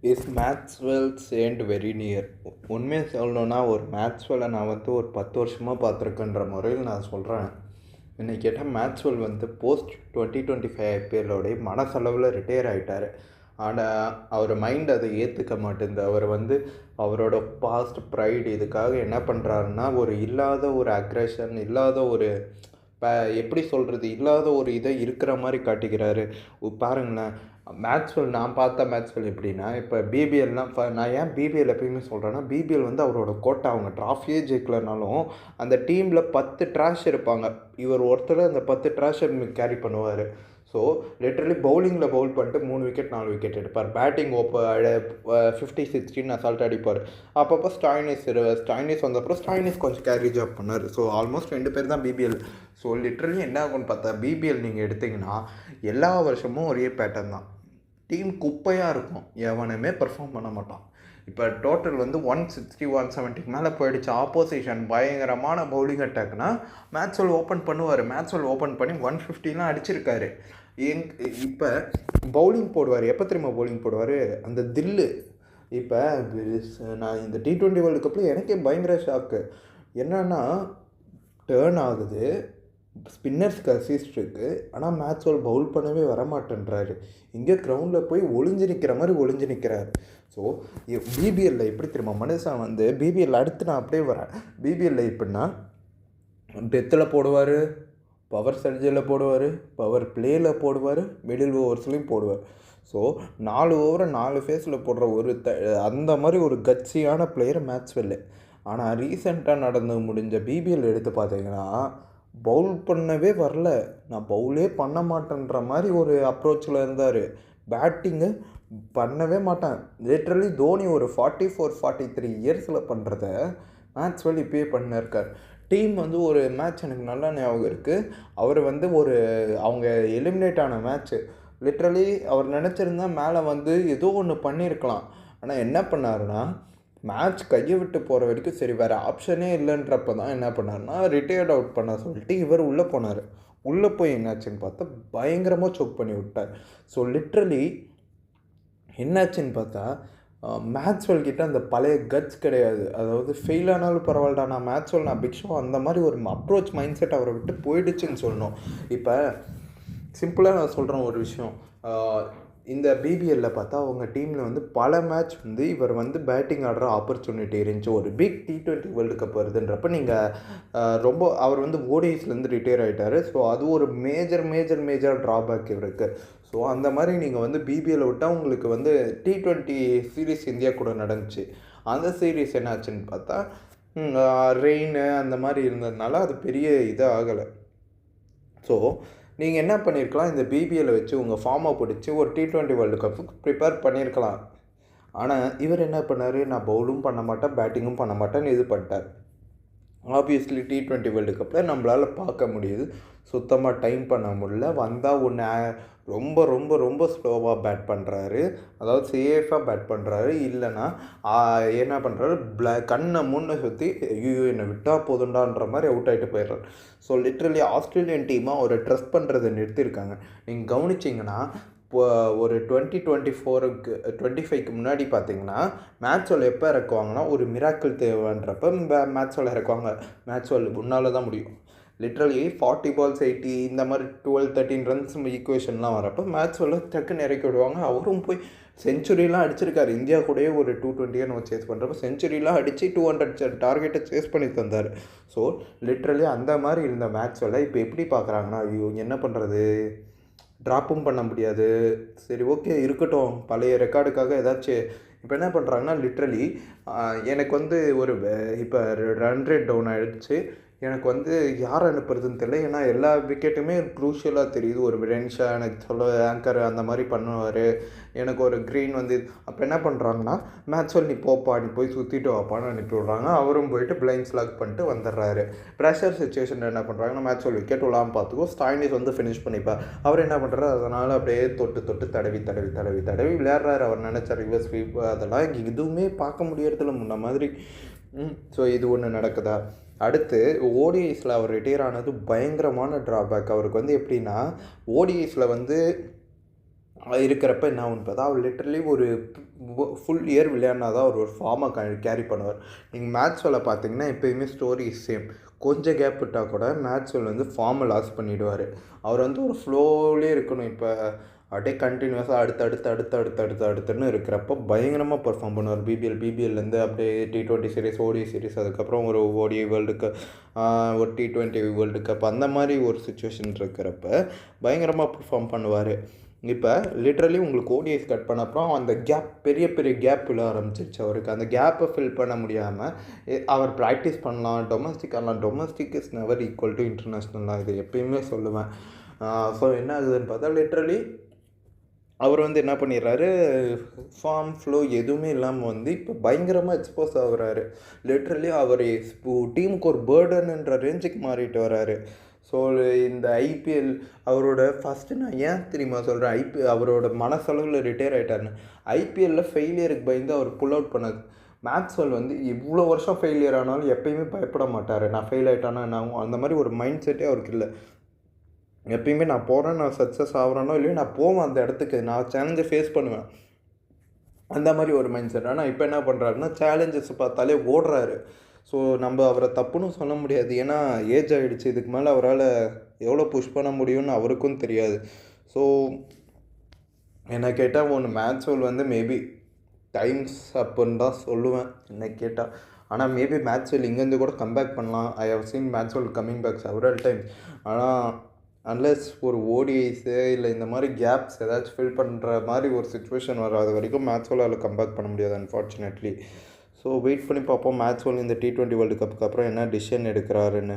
Is Maxwell's end very near. உண்மையாக சொல்லணுன்னா ஒரு மேக்ஸ்வெல்லை நான் வந்து ஒரு 10 வருஷமாக பார்த்துருக்கேன்ற முறையில் நான் சொல்கிறேன். என்னை கேட்டால் மேக்ஸ்வெல் வந்து போஸ்ட் 2025 ஐபிஎல்லோடைய மனசளவில் ரிட்டையர் ஆகிட்டார். ஆனால் அவர் மைண்ட் அதை ஏற்றுக்க மாட்டேங்குது. அவர் வந்து அவரோட பாஸ்ட் ப்ரைடு இதுக்காக என்ன பண்ணுறாருன்னா, ஒரு இல்லாத ஒரு அக்ரெஷன், இல்லாத ஒரு எப்படி சொல்கிறது, இல்லாத ஒரு இதை இருக்கிற மாதிரி காட்டிக்கிறாரு. பாருங்களேன், மேக்ஸ்வெல் நான் பார்த்த மேக்ஸ்வெல் எப்படின்னா, இப்போ பிபிஎல்லாம் நான் ஏன் பிபிஎல் எப்பயுமே சொல்கிறேன்னா, பிபிஎல் வந்து அவரோட கோட்டை. அவங்க ட்ராஃபியே ஜெயிக்கலனாலும் அந்த டீமில் 10 ட்ராஷ் இருப்பாங்க. இவர் ஒருத்தர் அந்த 10 ட்ராஷை கேரி பண்ணுவார். ஸோ லிட்ரலி பவுலிங்கில் பவுல் பண்ணிட்டு 3 விக்கெட் 4 விக்கெட் எடுப்பார். பேட்டிங் 50-60 அசால்ட் அடிப்பார். அப்பப்போ ஸ்டாயினிஸ் வந்தப்பறம் ஸ்டாயினிஸ் கொஞ்சம் கேரி ஜாப் பண்ணார். ஸோ ஆல்மோஸ்ட் 2 பேர் தான் பிபிஎல். ஸோ லிட்ரலி என்ன ஆகும்னு பார்த்தா, பிபிஎல் நீங்கள் எடுத்திங்கன்னா எல்லா வருஷமும் ஒரே பேட்டர்ன் தான். டீம் குப்பையாக இருக்கும், எவனுமே பெர்ஃபார்ம் பண்ண மாட்டான். இப்போ டோட்டல் வந்து 160 170 மேலே போயிடுச்சு. ஆப்போசிஷன் பயங்கரமான பவுலிங் அட்டாக்னா மேக்ஸ்வெல் ஓப்பன் பண்ணுவார். மேக்ஸ்வெல் ஓப்பன் பண்ணி 150லாம் அடிச்சிருக்காரு. இப்போ பவுலிங் போடுவார். எப்போ தெரியுமா பவுலிங் போடுவார்? அந்த தில்லு. இப்போ நான் இந்த T20 வேர்ல்டு கப்பில் எனக்கே பயங்கர ஷாக்கு. என்னன்னா, டேர்ன் ஆகுது, ஸ்பின்னர்ஸ்க்கு அசிஸ்ட் இருக்குது, ஆனால் மேக்ஸ்வெல் பவுல் பண்ணவே வரமாட்டேன்றாரு. இங்கே கிரவுண்டில் போய் ஒளிஞ்சு நிற்கிற மாதிரி ஒளிஞ்சு நிற்கிறார். ஸோ பிபிஎல்லில் எப்படி தெரியுமா மனுஷன் வந்து பிபிஎல் அடுத்து நான் அப்படியே வரேன். பிபிஎல்லில் எப்படின்னா, டெத்தில் போடுவார், பவர் சர்ஜரியில் போடுவார், பவர் பிளேயில் போடுவார், மிடில் ஓவர்ஸ்லையும் போடுவார். ஸோ 4 ஓவரை 4 ஃபேஸில் போடுற ஒரு அந்த மாதிரி ஒரு கட்சியான பிளேயர் மேக்ஸ்வெல்லு. ஆனால் ரீசெண்டாக நடந்து முடிஞ்ச பிபிஎல் எடுத்து பார்த்தீங்கன்னா, பவுல் பண்ணவே வரல, நான் பவுலே பண்ண மாட்டேன்ற மாதிரி ஒரு அப்ரோச்சில் இருந்தார். பேட்டிங்கு பண்ணவே மாட்டேன். லிட்ரலி தோனி ஒரு 44-43 இயர்ஸில் பண்ணுறத மேக்ஸ்வெல் இப்போயே பண்ணிருக்கார். டீம் வந்து ஒரு மேட்ச் எனக்கு நல்லா ஞாபகம் இருக்குது. அவர் வந்து அவங்க எலிமினேட் ஆன மேட்ச்சு, லிட்ரலி அவர் நினச்சிருந்தா மேலே வந்து ஏதோ ஒன்று பண்ணியிருக்கலாம். ஆனால் என்ன பண்ணாருன்னா, மேட்ச் கையை விட்டு போகிற வரைக்கும் சரி, வேறு ஆப்ஷனே இல்லைன்றப்ப தான் என்ன பண்ணார்னா, ரிட்டையர்ட் அவுட் பண்ண சொல்லிட்டு இவர் உள்ளே போனார். உள்ளே போய் என்னாச்சுன்னு பார்த்தா பயங்கரமாக சோக் பண்ணி விட்டார். ஸோ லிட்ரலி என்னாச்சுன்னு பார்த்தா, மேக்ஸ்வெல் கிட்ட அந்த பழைய கட்ஸ் கிடையாது. அதாவது ஃபெயில் ஆனாலும் பரவாயில்லடா, நான் மேக்ஸ்வெல், நான் பிக் ஷோ, அந்த மாதிரி ஒரு அப்ரோச் மைண்ட் செட் அவரை விட்டு போயிடுச்சுன்னு சொல்லணும். இப்போ சிம்பிளாக நான் சொல்கிறேன் ஒரு விஷயம். இந்த பிபிஎல்லில் பார்த்தா அவங்க டீமில் வந்து பல மேட்ச் வந்து இவர் வந்து பேட்டிங் ஆடுற ஆப்பர்ச்சுனிட்டி இருந்துச்சு. ஒரு பிக் T20 வேர்ல்டு கப் வருதுன்றப்ப நீங்கள் ரொம்ப அவர் வந்து ஓடிஐஸ்லேருந்து ரிட்டையர் ஆகிட்டார். ஸோ அது ஒரு மேஜர் ட்ராபேக் இவருக்கு. ஸோ அந்த மாதிரி நீங்கள் வந்து பிபிஎல்லை விட்டால் உங்களுக்கு வந்து T20 சீரீஸ் இந்தியா கூட நடந்துச்சு. அந்த சீரீஸ் என்னாச்சுன்னு பார்த்தா ரெயின் அந்த மாதிரி இருந்ததுனால அது பெரிய இதாக ஆகலை. ஸோ நீங்கள் என்ன பண்ணியிருக்கலாம், இந்த பிபிஎல்லை வச்சு உங்கள் ஃபார்மை பிடிச்சி ஒரு T20 வேர்ல்டு கப்புக்கு ப்ரிப்பேர் பண்ணியிருக்கலாம். ஆனால் இவர் என்ன பண்ணார், நான் பவுலும் பண்ண மாட்டேன், பேட்டிங்கும் பண்ண மாட்டேன்னு இது பண்ணிட்டார். ஆப்வியஸ்லி T20 வேர்ல்டு கப்பில் நம்மளால் பார்க்க முடியுது, சுத்தமாக டைம் பண்ண முடியல. வந்தால் ஒன்று ரொம்ப ரொம்ப ரொம்ப ஸ்லோவாக பேட் பண்ணுறாரு, அதாவது சேஃபாக பேட் பண்ணுறாரு. இல்லைன்னா என்ன பண்ணுறாரு, கண்ணை முன்னே சுற்றி ஐயோ என்னை விட்டால் போதுண்டான்ற மாதிரி அவுட் ஆகிட்டு போயிடுறாரு. ஸோ லிட்ரலி ஆஸ்திரேலியன் டீமாக ஒரு ட்ரெஸ் பண்ணுறதை நிறுத்தியிருக்காங்க. நீங்கள் கவனிச்சிங்கன்னா, இப்போ ஒரு 2024க்கு 25க்கு முன்னாடி பார்த்தீங்கன்னா, மேக்ஸ்வெல் எப்போ இறக்குவாங்கன்னா, ஒரு மிராக்கிள் தேவைன்றப்ப மேக்ஸ்வெல் இறக்குவாங்க. மேக்ஸ்வெல் முன்னால் தான் முடியும். லிட்ரலி 40 balls 80 இந்த மாதிரி 12-13 ரன்ஸ் ஈக்குவேஷன்லாம் வரப்போ மேக்ஸ்வெல்லை டக்குன்னு இறக்கி விடுவாங்க. அவரும் போய் செஞ்சுரிலாம் அடிச்சிருக்காரு. இந்தியா கூடயே ஒரு 220 நம்ம சேஸ் பண்ணுறப்ப செஞ்சுரிலாம் அடித்து 200 டார்கெட்டை சேஸ் பண்ணி தந்தார். ஸோ லிட்ரலி அந்த மாதிரி இருந்த மேக்ஸ்வெல்லை இப்போ எப்படி பார்க்குறாங்கன்னா, ஐயோ என்ன பண்ணுறது, ட்ராப்பும் பண்ண முடியாது, சரி ஓகே இருக்கட்டும், பழைய ரெக்கார்டுக்காக ஏதாச்சும். இப்போ என்ன பண்ணுறாங்கன்னா, லிட்ரலி எனக்கு வந்து இப்போ ரன் ரேட் டவுன் ஆகிடுச்சு, எனக்கு வந்து யார் அனுப்புறதுன்னு தெரியல. ஏன்னா எல்லா விக்கெட்டுமே க்ரூஷியலாக தெரியுது. ஒரு ரென்ஷா எனக்கு சொல்ல ஆங்கர் அந்த மாதிரி பண்ணுவார், எனக்கு ஒரு க்ரீன் வந்து. அப்போ என்ன பண்ணுறாங்கன்னா, மேக்ஸ்வெல் நீ போப்பா, நீ போய் சுற்றிட்டு வாப்பான்னு அனுப்பி விட்றாங்க. அவரும் போயிட்டு பிளைண்ட் ஸ்லாக் பண்ணிட்டு வந்துடுறாரு. ப்ரெஷர் சுச்சுவேஷன் என்ன பண்ணுறாங்கன்னா, மேக்ஸ்வெல் விக்கெட் விழாமல் பார்த்துக்கோ, ஸ்டாயினிஸ் வந்து ஃபினிஷ் பண்ணிப்பார். அவர் என்ன பண்ணுறாரு, அதனால் அப்படியே தொட்டு தடவி விளையாடுறாரு. அவர் நினச்ச ரிவர்ஸ் ஸ்வீப் அதெல்லாம் எதுவுமே பார்க்க முடியறதில்ல முன்ன மாதிரி. ஸோ இது ஒன்று நடக்குதா. அடுத்து ஓடிஐஸில் அவர் ரிட்டையர் ஆனது பயங்கரமான ட்ராபேக். அவருக்கு வந்து எப்படின்னா, ஓடிஐஸில் வந்து இருக்கிறப்ப என்ன ஆகும் பார்த்தா அவர் லிட்டரலி ஒரு ஃபுல் இயர் விளையாடினா தான் அவர் ஒரு ஃபார்மை கேரி பண்ணுவார். நீங்கள் மேட்ச்வெல்ல பார்த்தீங்கன்னா எப்போயுமே ஸ்டோரி சேம். கொஞ்சம் கேப் விட்டால் கூட மேட்ச்வெல் வந்து ஃபார்மை லாஸ் பண்ணிவிடுவார். அவர் வந்து ஒரு ஃப்ளோவிலே இருக்கணும். இப்போ அப்படியே கண்டினியூஸாக அடுத்துன்னு இருக்கிறப்போ பயங்கரமாக பெர்ஃபார்ம் பண்ணுவார். பிபிஎல்லேருந்து அப்படியே T20 சீரிஸ், ஓடிஐ சீரிஸ், அதுக்கப்புறம் ஒரு ஓடிஐ வேர்ல்டு கப், ஒரு T20 வேர்ல்டு கப், அந்த மாதிரி ஒரு சுச்சுவேஷன் இருக்கிறப்ப பயங்கரமாக பெர்ஃபார்ம் பண்ணுவார். இப்போ லிட்ரலி உங்களுக்கு ஓடிஐஸ் கட் பண்ண அப்புறம் அந்த கேப் பெரிய பெரிய கேப் விழ ஆரம்பிச்சிருச்சு அவருக்கு. அந்த கேப்பை ஃபில் பண்ண முடியாமல் அவர் ப்ராக்டிஸ் பண்ணலாம், டொமஸ்டிக் ஆடலாம். Domestic is never equal to international தான், இது எப்பயுமே சொல்லுவேன். ஸோ என்ன ஆகுதுன்னு பார்த்தா லிட்ரலி அவர் வந்து என்ன பண்ணிடுறாரு, ஃபார்ம் ஃப்ளோ எதுவுமே இல்லாமல் வந்து இப்போ பயங்கரமாக எக்ஸ்போஸ் ஆகுறாரு. லிட்ரலி அவர் டீமுக்கு ஒரு பேர்டன்ன்ற ரேஞ்சுக்கு மாறிட்டு வராரு. ஸோ இந்த ஐபிஎல் அவரோட ஃபஸ்ட்டு நான் ஏன் தெரியுமா சொல்கிறேன், அவரோட மனசளவில் ரிட்டையர் ஆகிட்டாருன்னு. ஐபிஎல்லில் ஃபெயிலியருக்கு பயந்து அவர் புல் அவுட் பண்ணது. மேக்ஸ்வெல் வந்து இவ்வளோ வருஷம் ஃபெயிலியர் ஆனாலும் எப்பயுமே பயப்பட மாட்டார். நான் ஃபெயில் ஆகிட்டானா என்ன ஆகும், அந்த மாதிரி ஒரு மைண்ட் செட்டே அவருக்கு இல்லை. எப்பயுமே நான் போகிறேன், நான் சக்ஸஸ் ஆகிறேனோ இல்லையோ நான் போவேன் அந்த இடத்துக்கு, நான் சேலஞ்சை ஃபேஸ் பண்ணுவேன், அந்த மாதிரி ஒரு மைண்ட் செட். ஆனால் இப்போ என்ன பண்ணுறாருன்னா சேலஞ்சஸ் பார்த்தாலே ஓடுறாரு. ஸோ நம்ம அவரை தப்புன்னு சொல்ல முடியாது, ஏன்னா ஏஜ் ஆகிடுச்சு. இதுக்கு மேலே அவரால் எவ்வளோ புஷ் பண்ண முடியும்னு அவருக்கும் தெரியாது. ஸோ என்னை கேட்டால் ஒன்று மேக்ஸ்வெல் வந்து மேபி டைம்ஸ் அப்புன்னு தான் சொல்லுவேன் என்னை கேட்டால். ஆனால் மேபி மேக்ஸ்வெல் இங்கேருந்து கூட கம்பேக் பண்ணலாம். I have seen Maxwell coming back several times. ஆனால் அன்லெஸ் ஒரு ஓடிஐஸு இல்லை இந்த மாதிரி கேப்ஸ் ஏதாச்சும் ஃபில் பண்ணுற மாதிரி ஒரு சுச்சுவேஷன் வராது வரைக்கும் மேக்ஸ்வெல்லால் கம்பேக் பண்ண முடியாது அன்ஃபார்ச்சுனேட்லி. ஸோ வெயிட் பண்ணி பார்ப்போம் மேக்ஸ்வெல் இந்த T20 வேர்ல்டு கப்புக்கு அப்புறம் என்ன டிசிஷன் எடுக்கிறாருன்னு.